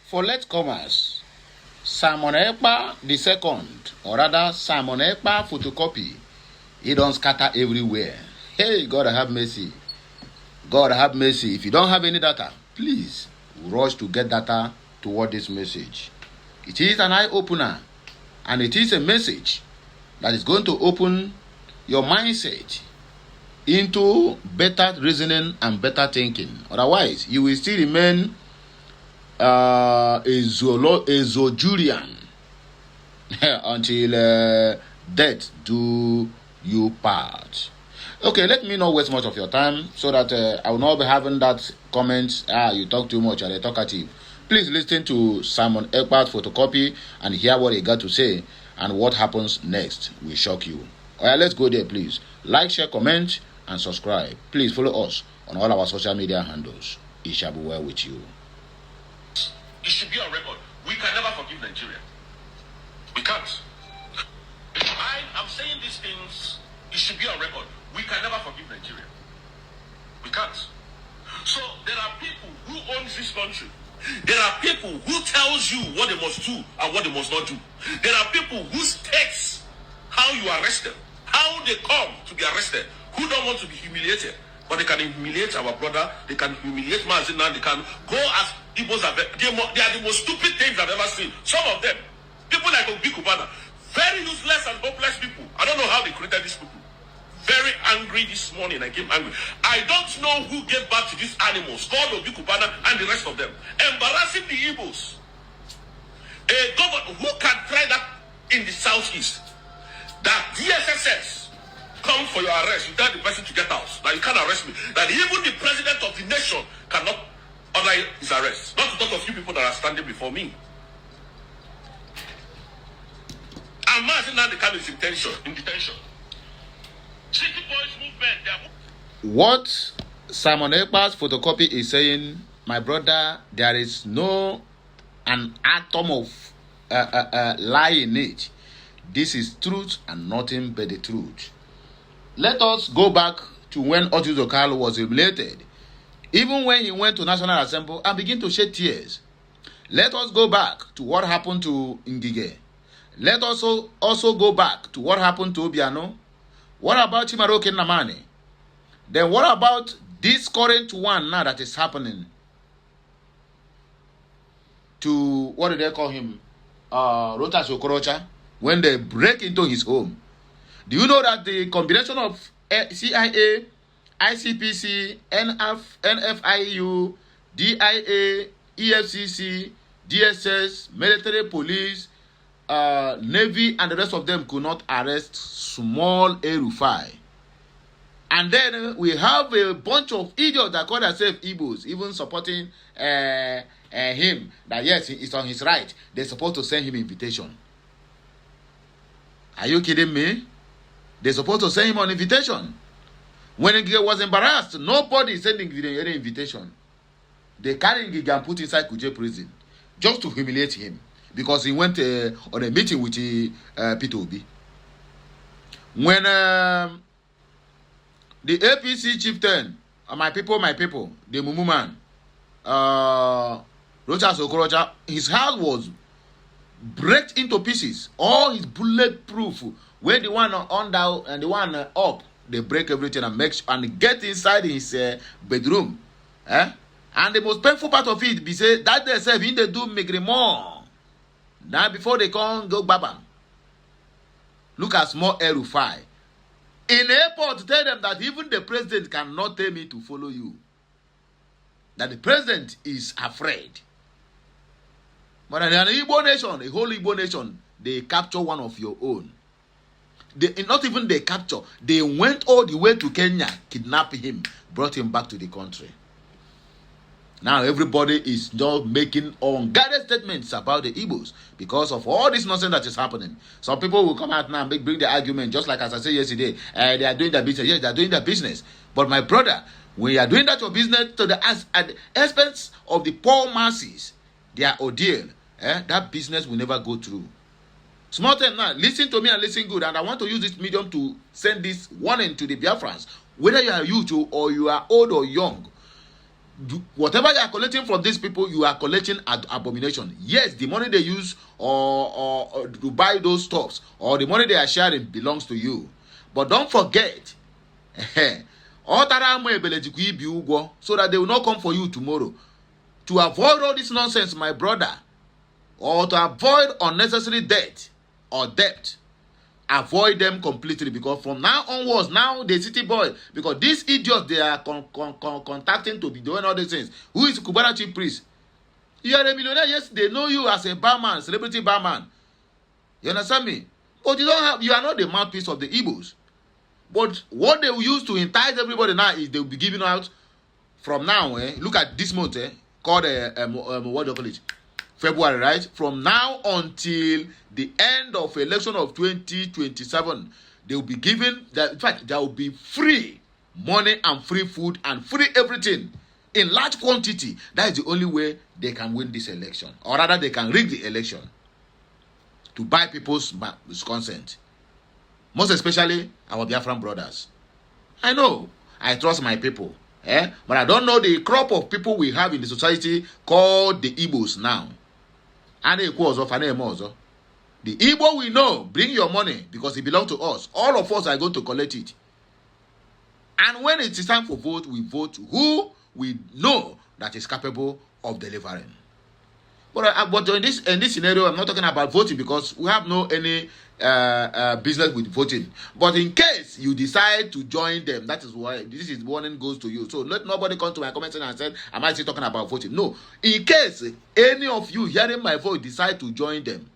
For latecomers, Simon Ekpa the second, or rather Simon Ekpa Photocopy, he don't scatter everywhere. Hey, God have mercy. God have mercy. If you don't have any data, please rush to get data toward this message. It is an eye-opener, and it is a message that is going to open your mindset into better reasoning and better thinking. Otherwise, you will still remain a Zojurian until death do you part. Okay, let me not waste much of your time so that I will not be having that comment, you talk too much, you're talkative. Please listen to Simon Ekpa's Photocopy and hear what he got to say, and what happens next will shock you. Alright, let's go there, please. Like, share, comment, and subscribe. Please follow us on all our social media handles. It shall be well with you. It should be on record. We can never forgive Nigeria. We can't. I am saying these things. It should be on record. We can never forgive Nigeria. We can't. So there are people who own this country. There are people who tells you what they must do and what they must not do. There are people who states how you arrest them, how they come to be arrested, who don't want to be humiliated. But they can humiliate our brother, they can humiliate Mazina, they can go as Igbos are. They are the most stupid things I've ever seen. Some of them, people like Obi Kubana, very useless and hopeless people. I don't know how they created these people. Very angry this morning. I came angry. I don't know who gave birth to these animals called Obi Kubana and the rest of them. Embarrassing the Igbos. A government who can try that in the southeast. That DSSS come for your arrest. You tell the person to get out. That you can't arrest me. That even the president of the nation cannot order his arrest. Not to talk of few people that are standing before me. And Martin Nandekano is in detention. City Boys movement. What Simon Ekpa's Photocopy is saying, my brother, there is no an atom of lie in it. This is truth and nothing but the truth. Let us go back to when Otis Okalo was humiliated. Even when he went to National Assembly and begin to shed tears. Let us go back to what happened to Ngige. Let us also go back to what happened to Obiano. What about Chimaroke Namani? Then what about this current one now that is happening to, what do they call him? Rotas Okorocha, when they break into his home. Do you know that the combination of CIA, ICPC, NFIU, DIA, EFCC, DSS, military police, Navy, and the rest of them could not arrest small El-Rufai? And then we have a bunch of idiots that call themselves Igbos, even supporting him, that yes, it's on his right. They're supposed to send him invitation. Are you kidding me? They're supposed to send him an invitation. When he was embarrassed, nobody sending any invitation. They carried him and put inside Kuje prison just to humiliate him because he went on a meeting with Peter Obi. When the APC chieftain, my people, the Mumu man, Rochas Okorocha, his house was break into pieces. All his bulletproof. When the one on down and the one up, they break everything and make and get inside his bedroom. And the most painful part of it be say that they say in they do make more. Now before they come go baba. Look at small El-Rufai. In airport, tell them that even the president cannot tell me to follow you. That the president is afraid. But in an Igbo nation, a whole Igbo nation, they capture one of your own. They, not even they capture, they went all the way to Kenya, kidnapped him, brought him back to the country. Now everybody is just making unguided statements about the Igbos because of all this nonsense that is happening. Some people will come out now and bring the argument, just like as I said yesterday, they are doing their business. Yes, they are doing their business. But my brother, when you are doing that your business to the at the expense of the poor masses, their ordeal, that business will never go through. Small time now, listen to me and listen good. And I want to use this medium to send this warning to the Biafrans. Whether you are youth or you are old or young, whatever you are collecting from these people, you are collecting abomination. Yes, the money they use or to buy those stuffs or the money they are sharing belongs to you. But don't forget, so that they will not come for you tomorrow. To avoid all this nonsense, my brother, or to avoid unnecessary debt or debt, avoid them completely, because from now onwards, now the city boy, because these idiots they are contacting to be doing all these things. Who is Cubana chief priest? You are a millionaire. Yes, they know you as a barman, celebrity barman. You understand me? But you are not the mouthpiece of the Igbos. But what they will use to entice everybody now is they will be giving out from now. Look at this month, called what do you call it? February, right? From now until the end of election of 2027, they will be given that. In fact, there will be free money and free food and free everything in large quantity. That is the only way they can win this election, or rather, they can rig the election to buy people's consent. Most especially our Biafran brothers. I know, I trust my people, but I don't know the crop of people we have in the society called the Igbos now. And the Igbo we know, bring your money because it belongs to us. All of us are going to collect it. And when it is time for vote, we vote who we know that is capable of delivering. But in this scenario, I'm not talking about voting because we have no any business with voting. But in case you decide to join them, that is why this is warning goes to you. So let nobody come to my comment and say, am I still talking about voting? No. In case any of you hearing my voice decide to join them,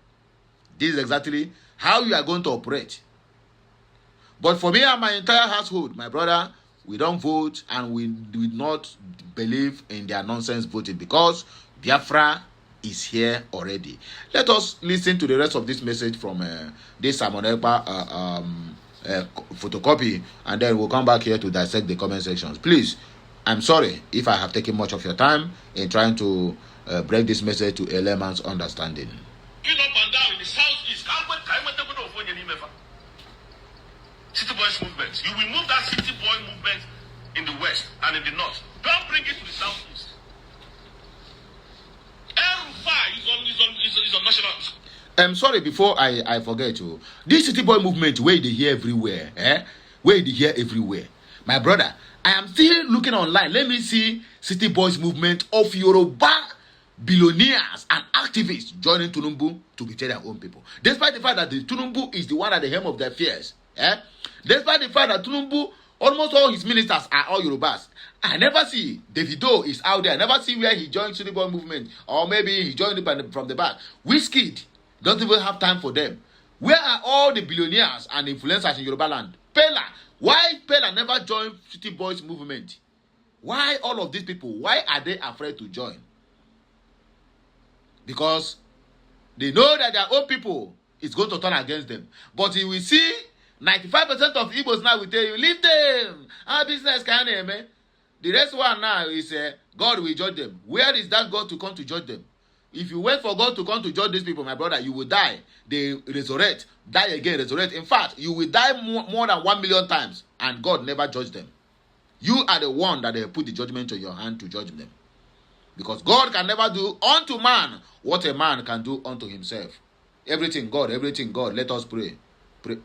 this is exactly how you are going to operate. But for me and my entire household, my brother, we don't vote and we do not believe in their nonsense voting because Biafra is here already. Let us listen to the rest of this message from this Simon Ekpa photocopy, and then we'll come back here to dissect the comment sections. Please, I'm sorry if I have taken much of your time in trying to break this message to a layman's understanding. Up and down in the southeast, City Boys movement. You will move that City Boy movement in the west and in the north. Don't bring it to the southeast. Is on national. I'm sorry, before I forget you. This City Boy movement, where they hear everywhere, where they hear everywhere. My brother, I am still looking online. Let me see City Boys movement of Yoruba billionaires and activists joining Tunumbu to betray their own people. Despite the fact that the Tunumbu is the one at the helm of their fears. Despite the fact that Tunumbu, almost all his ministers are all Yorubas. I never see Davido is out there. I never see where he joined City Boy movement. Or maybe he joined it from the back. Wizkid don't even have time for them. Where are all the billionaires and influencers in Yoruba land? Pela. Why Pela never joined City Boys movement? Why all of these people? Why are they afraid to join? Because they know that their own people is going to turn against them. But you will see 95% of Igbos now will tell you, leave them. Our business can't, man. The rest one now is God will judge them. Where is that God to come to judge them? If you wait for God to come to judge these people, my brother, you will die. They resurrect, die again, resurrect. In fact, you will die more than 1 million times, and God never judged them. You are the one that they put the judgment in your hand to judge them. Because God can never do unto man what a man can do unto himself. Everything God, let us pray. Pray.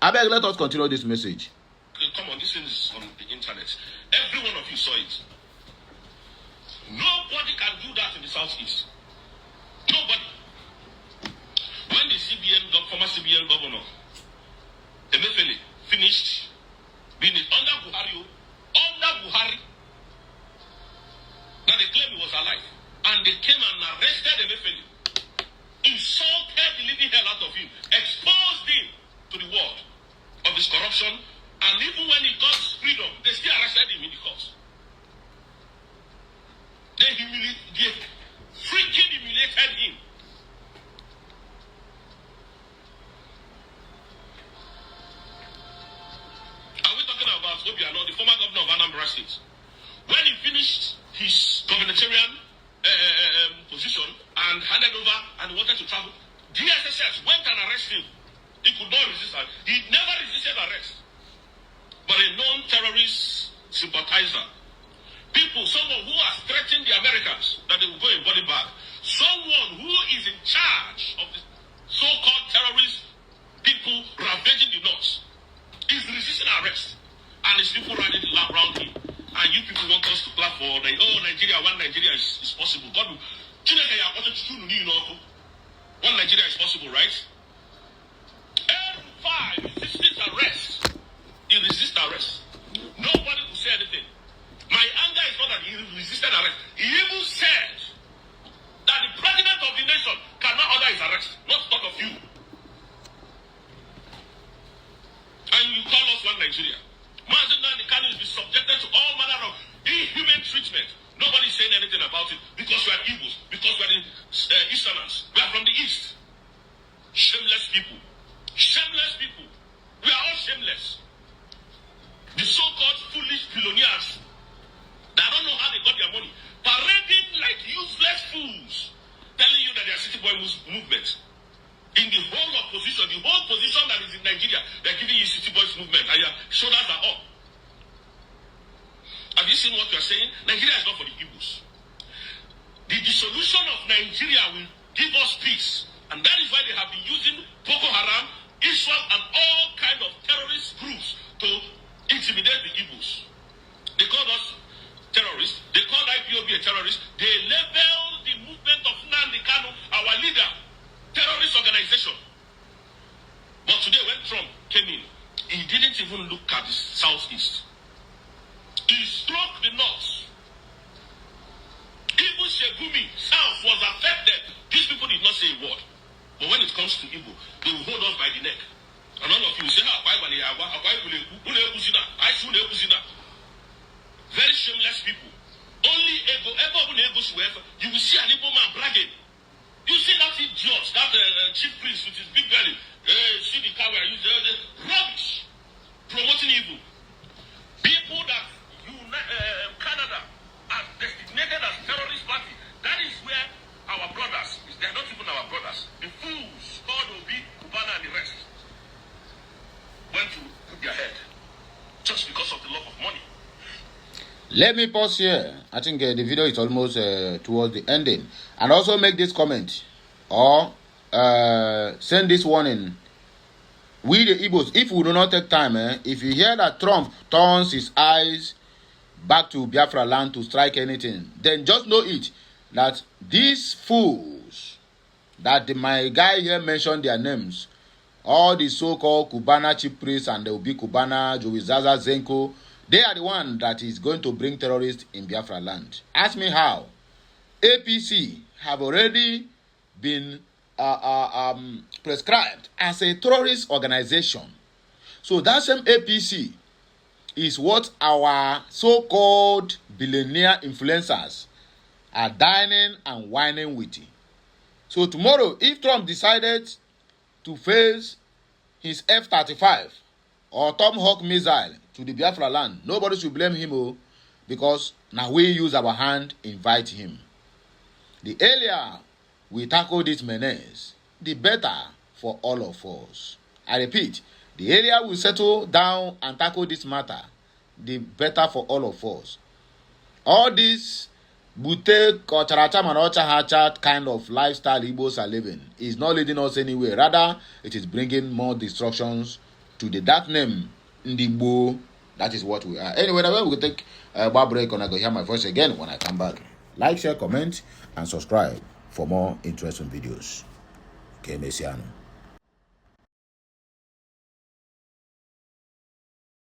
I beg, let us continue this message. Come on, this is on the internet. Every one of you saw it. Nobody can do that in the southeast. Nobody. When the former CBN governor, Emefiele, finished being under Buhari, now they claim he was alive, and they came and arrested Emefiele, insulted the living hell out of him, exposed him to the world of his corruption. And even when he got freedom, they still arrested him in the courts. They freaking humiliated him. Are we talking about Obiano, the former governor of Anambra State? When he finished his gubernatorial position and handed over and wanted to travel, DSSS went and arrested him. He could not resist. He never resisted arrest. But a known terrorist sympathizer people, someone who has threatened the Americans that they will go a body bag, someone who is in charge of the so-called terrorist people ravaging the north, is resisting arrest, and his people running around him. And you people want us to clap for Nigeria, one Nigeria is possible. God, one Nigeria is possible, right? L5 resisting arrest. He resisted arrest. Nobody could say anything. My anger is not that he resisted arrest. He even said that the president of the nation cannot order his arrest, not talk of you. And you call us one Nigeria. Mazin the Kanu will be subjected to all manner of inhuman treatment. Nobody is saying anything about it because we are Igbos, because we are the Easterners. We are from the East. Shameless people. Shameless people. We are all shameless. The so-called foolish billionaires that don't know how they got their money, parading like useless fools, telling you that they are City Boy movement. In the whole opposition, the whole position that is in Nigeria, they're giving you City Boys movement, and your shoulders are up. Have you seen what you are saying? Nigeria is not for the Igbos. The dissolution of Nigeria will give us peace, and that is why they have been using Boko Haram, Islam, and all kind of terrorist groups to intimidate the Igbos. They called us terrorists. They called IPOB a terrorist. They labeled the movement of Nnamdi Kanu, our leader, terrorist organization. But today when Trump came in, he didn't even look at the southeast. He struck the north. Even Shegumi south was affected. These people did not say a word. But when it comes to Igbo, they will hold us by the neck. And all of you will say, very shameless people. Only ego, you will see an Igbo man bragging. You see that idiot, that chief priest with his big belly, see the car we are using, rubbish, promoting evil. People that Canada has designated as terrorist party, that is where our brothers, they're not even our brothers, the fools called Obi, Kubana and the rest, went to put their head just because of the love of money. Let me pause here. I think the video is almost towards the ending. And also make this comment or send this warning. We the Igbos, if we do not take time, if you hear that Trump turns his eyes back to Biafra land to strike anything, then just know it that these fools that my guy here mentioned their names, all the so-called Cubana chief priests and the Obi Cubana, Jowizaza, Zenko, they are the one that is going to bring terrorists in Biafra land. Ask me how. APC have already been prescribed as a terrorist organization. So that same APC is what our so-called billionaire influencers are dining and whining with. So tomorrow, if Trump decided to face his F-35 or Tomahawk missile to the Biafra land, nobody should blame him, because now we use our hand invite him. The earlier we tackle this menace, the better for all of us. I repeat, the earlier we settle down and tackle this matter, the better for all of us. All this bute kocharacham and ochahacha kind of lifestyle Igbos are living is not leading us anywhere. Rather, it is bringing more destructions to the dark name Ndigbo. That is what we are. Anyway, now we will take a bar break and I go hear my voice again when I come back. Like, share, comment, and subscribe for more interesting videos. Okay, Messiano.